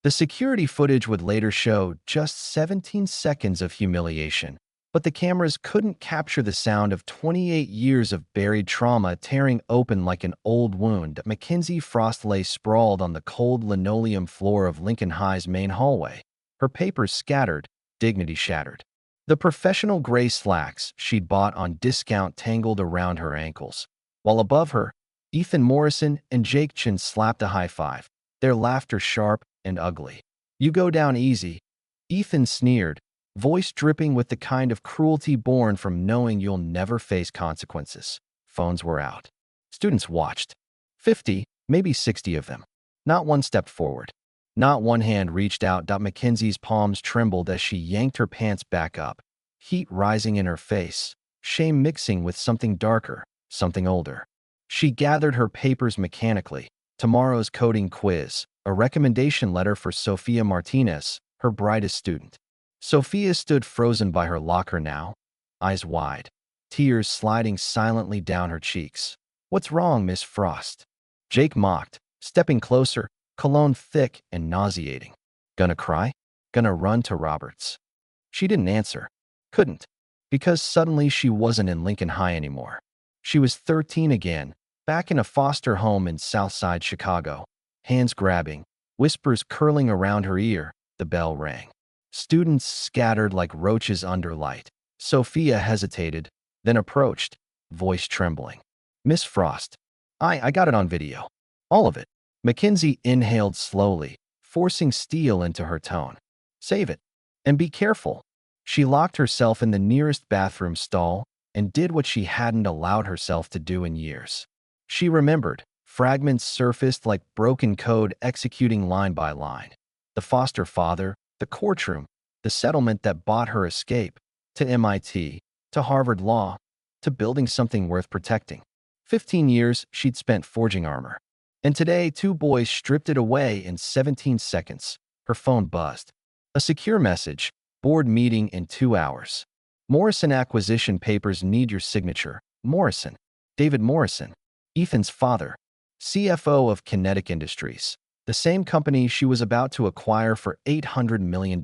The security footage would later show just 17 seconds of humiliation, but the cameras couldn't capture the sound of 28 years of buried trauma tearing open like an old wound. Mackenzie Frost lay sprawled on the cold linoleum floor of Lincoln High's main hallway, her papers scattered, dignity shattered. The professional gray slacks she'd bought on discount tangled around her ankles, while above her, Ethan Morrison and Jake Chin slapped a high five, their laughter sharp and ugly. "You go down easy," Ethan sneered, voice dripping with the kind of cruelty born from knowing you'll never face consequences. Phones were out. Students watched. 50, maybe 60 of them. Not one stepped forward. Not one hand reached out. Mackenzie's palms trembled as she yanked her pants back up, heat rising in her face, shame mixing with something darker, something older. She gathered her papers mechanically. Tomorrow's coding quiz, a recommendation letter for Sophia Martinez, her brightest student. Sophia stood frozen by her locker now, eyes wide, tears sliding silently down her cheeks. "What's wrong, Miss Frost?" Jake mocked, stepping closer, cologne thick and nauseating. "Gonna cry? Gonna run to Roberts?" She didn't answer. Couldn't. Because suddenly she wasn't in Lincoln High anymore. She was 13 again, back in a foster home in Southside Chicago. Hands grabbing, whispers curling around her ear, the bell rang. Students scattered like roaches under light. Sophia hesitated, then approached, voice trembling. "Miss Frost, I got it on video. All of it." Mackenzie inhaled slowly, forcing steel into her tone. "Save it. And be careful." She locked herself in the nearest bathroom stall and did what she hadn't allowed herself to do in years. She remembered. Fragments surfaced like broken code executing line by line. The foster father, the courtroom, the settlement that bought her escape, to MIT, to Harvard Law, to building something worth protecting. 15 years she'd spent forging armor. And today, 2 boys stripped it away in 17 seconds. Her phone buzzed. A secure message. "Board meeting in 2 hours. Morrison acquisition papers need your signature." Morrison. David Morrison. Ethan's father. CFO of Kinetic Industries, the same company she was about to acquire for $800 million.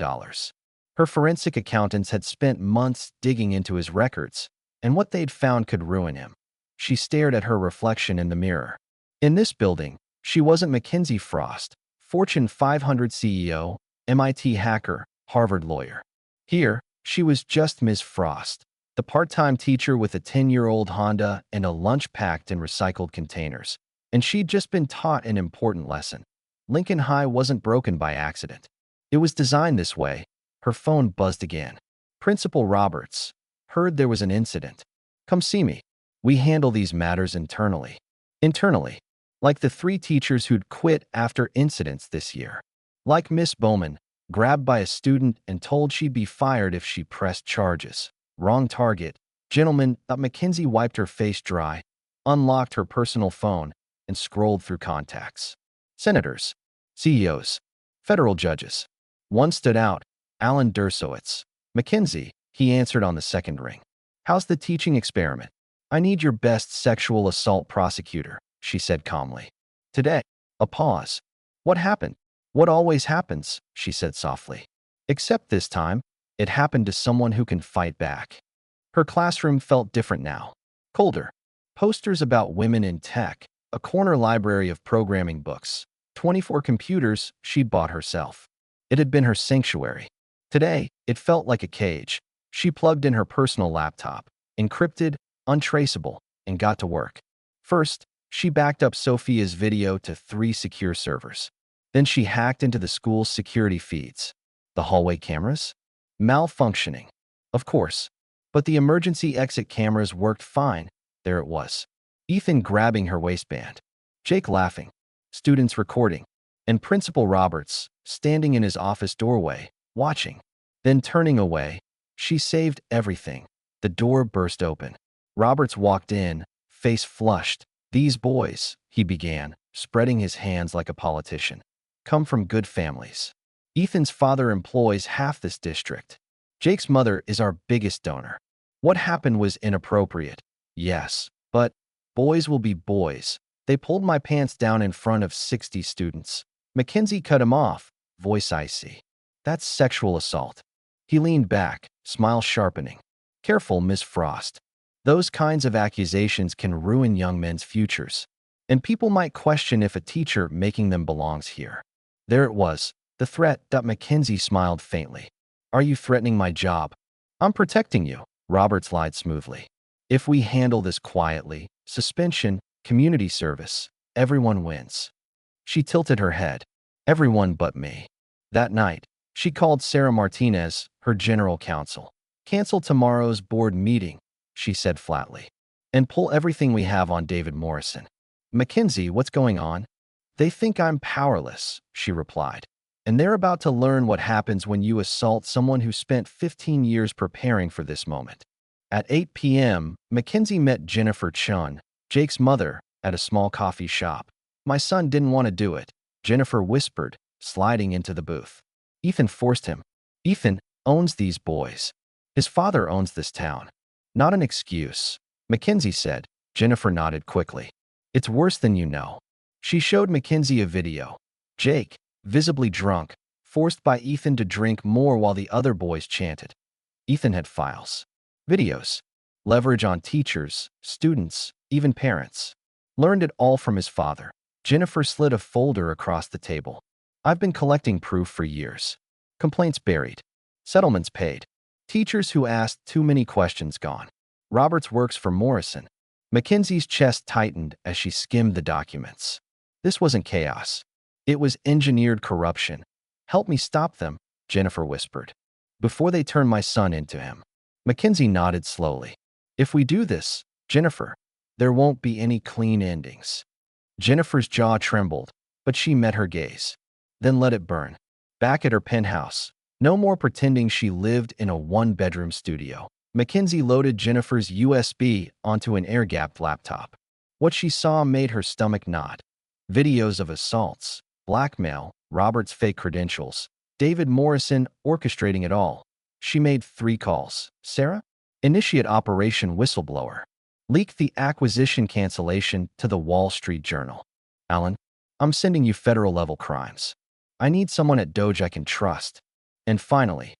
Her forensic accountants had spent months digging into his records, and what they'd found could ruin him. She stared at her reflection in the mirror. In this building, she wasn't Mackenzie Frost, Fortune 500 CEO, MIT hacker, Harvard lawyer. Here, she was just Ms. Frost, the part-time teacher with a 10-year-old Honda and a lunch packed in recycled containers. And she'd just been taught an important lesson. Lincoln High wasn't broken by accident. It was designed this way. Her phone buzzed again. "Principal Roberts. Heard there was an incident. Come see me. We handle these matters internally." Internally. Like the 3 teachers who'd quit after incidents this year. Like Miss Bowman, grabbed by a student and told she'd be fired if she pressed charges. Wrong target. "Gentlemen," Mackenzie wiped her face dry, unlocked her personal phone, and scrolled through contacts. Senators, CEOs, federal judges. One stood out, Alan Dershowitz. "Mackenzie," he answered on the second ring. "How's the teaching experiment?" "I need your best sexual assault prosecutor," she said calmly. "Today." A pause. "What happened?" "What always happens," she said softly. "Except this time, it happened to someone who can fight back." Her classroom felt different now. Colder. Posters about women in tech. A corner library of programming books, 24 computers she'd bought herself. It had been her sanctuary. Today, it felt like a cage. She plugged in her personal laptop, encrypted, untraceable, and got to work. First, she backed up Sophia's video to 3 secure servers. Then she hacked into the school's security feeds. The hallway cameras? Malfunctioning. Of course. But the emergency exit cameras worked fine. There it was. Ethan grabbing her waistband. Jake laughing. Students recording. And Principal Roberts, standing in his office doorway, watching. Then turning away. She saved everything. The door burst open. Roberts walked in, face flushed. "These boys," he began, spreading his hands like a politician, "come from good families. Ethan's father employs half this district. Jake's mother is our biggest donor. What happened was inappropriate. Yes, but boys will be boys. They pulled my pants down in front of 60 students." Mackenzie cut him off, voice icy. That's sexual assault. He leaned back, smile sharpening. Careful, Miss Frost. Those kinds of accusations can ruin young men's futures. And people might question if a teacher making them belongs here. There it was, the threat. Mackenzie smiled faintly. Are you threatening my job? I'm protecting you, Roberts lied smoothly. If we handle this quietly, suspension, community service, everyone wins. She tilted her head. Everyone but me. That night, she called Sarah Martinez, her general counsel. Cancel tomorrow's board meeting, she said flatly, and pull everything we have on David Morrison. Mackenzie, what's going on? They think I'm powerless, she replied. And they're about to learn what happens when you assault someone who spent 15 years preparing for this moment. At 8 p.m., Mackenzie met Jennifer Chun, Jake's mother, at a small coffee shop. My son didn't want to do it, Jennifer whispered, sliding into the booth. Ethan forced him. Ethan owns these boys. His father owns this town. Not an excuse, Mackenzie said. Jennifer nodded quickly. It's worse than you know. She showed Mackenzie a video. Jake, visibly drunk, forced by Ethan to drink more while the other boys chanted. Ethan had files, videos, leverage on teachers, students, even parents. Learned it all from his father. Jennifer slid a folder across the table. I've been collecting proof for years. Complaints buried. Settlements paid. Teachers who asked too many questions gone. Roberts works for Morrison. Mackenzie's chest tightened as she skimmed the documents. This wasn't chaos. It was engineered corruption. Help me stop them, Jennifer whispered. Before they turn my son into him. Mackenzie nodded slowly. If we do this, Jennifer, there won't be any clean endings. Jennifer's jaw trembled, but she met her gaze. Then let it burn. Back at her penthouse, no more pretending she lived in a one-bedroom studio. Mackenzie loaded Jennifer's USB onto an air-gapped laptop. What she saw made her stomach knot. Videos of assaults, blackmail, Robert's fake credentials, David Morrison orchestrating it all. She made 3 calls. Sarah? Initiate Operation Whistleblower. Leak the acquisition cancellation to the Wall Street Journal. Alan, I'm sending you federal-level crimes. I need someone at Doge I can trust. And finally,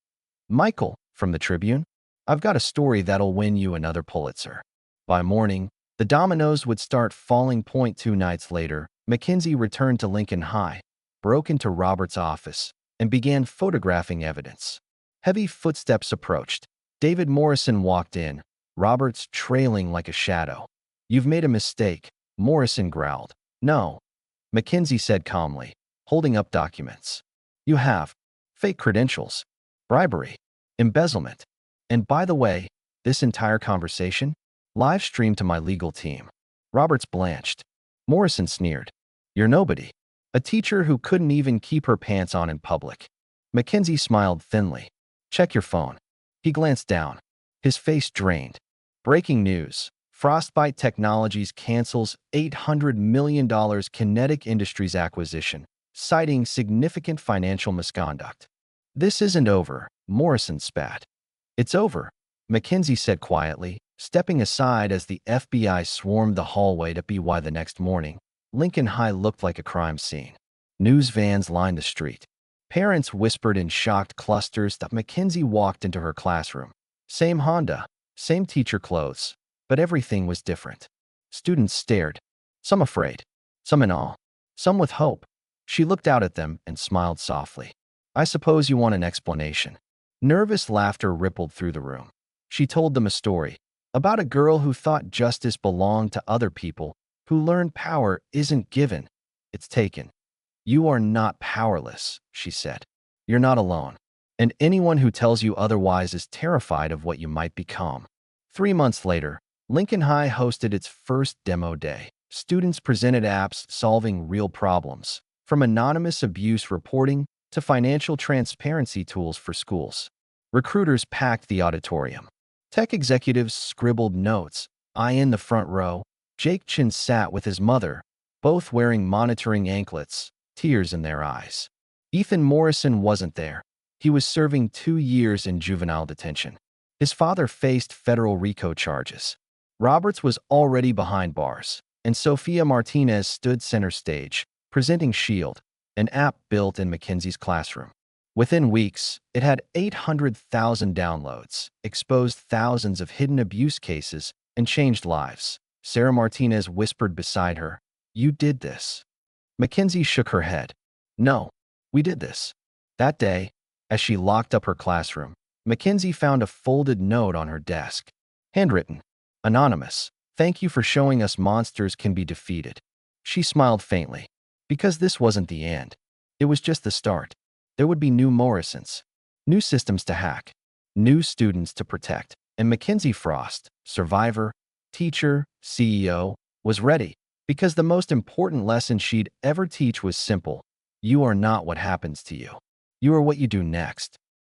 Michael, from the Tribune, I've got a story that'll win you another Pulitzer. By morning, the dominoes would start falling. 2 nights later, Mackenzie returned to Lincoln High, broke into Robert's office, and began photographing evidence. Heavy footsteps approached. David Morrison walked in, Roberts trailing like a shadow. You've made a mistake, Morrison growled. No, Mackenzie said calmly, holding up documents. You have fake credentials, bribery, embezzlement. And by the way, this entire conversation, live streamed to my legal team. Roberts blanched. Morrison sneered. You're nobody. A teacher who couldn't even keep her pants on in public. Mackenzie smiled thinly. Check your phone. He glanced down. His face drained. Breaking news. Frostbite Technologies cancels $800 million Kinetic Industries acquisition, citing significant financial misconduct. This isn't over, Morrison spat. It's over, Mackenzie said quietly, stepping aside as the FBI swarmed the hallway to BY. The next morning, Lincoln High looked like a crime scene. News vans lined the street. Parents whispered in shocked clusters that Mackenzie walked into her classroom. Same Honda, same teacher clothes, but everything was different. Students stared, some afraid, some in awe, some with hope. She looked out at them and smiled softly. I suppose you want an explanation. Nervous laughter rippled through the room. She told them a story about a girl who thought justice belonged to other people, who learned power isn't given, it's taken. You are not powerless, she said. You're not alone. And anyone who tells you otherwise is terrified of what you might become. 3 months later, Lincoln High hosted its first demo day. Students presented apps solving real problems, from anonymous abuse reporting to financial transparency tools for schools. Recruiters packed the auditorium. Tech executives scribbled notes. I in the front row. Jake Chin sat with his mother, both wearing monitoring anklets, tears in their eyes. Ethan Morrison wasn't there. He was serving 2 years in juvenile detention. His father faced federal RICO charges. Roberts was already behind bars, and Sophia Martinez stood center stage, presenting S.H.I.E.L.D., an app built in Mackenzie's classroom. Within weeks, it had 800,000 downloads, exposed thousands of hidden abuse cases, and changed lives. Sarah Martinez whispered beside her, "You did this." Mackenzie shook her head. "No, we did this." That day, as she locked up her classroom, Mackenzie found a folded note on her desk. Handwritten, anonymous, "Thank you for showing us monsters can be defeated." She smiled faintly. Because this wasn't the end. It was just the start. There would be new Morrisons, new systems to hack, new students to protect, and Mackenzie Frost, survivor, teacher, CEO, was ready because the most important lesson she'd ever teach was simple. You are not what happens to you. You are what you do next.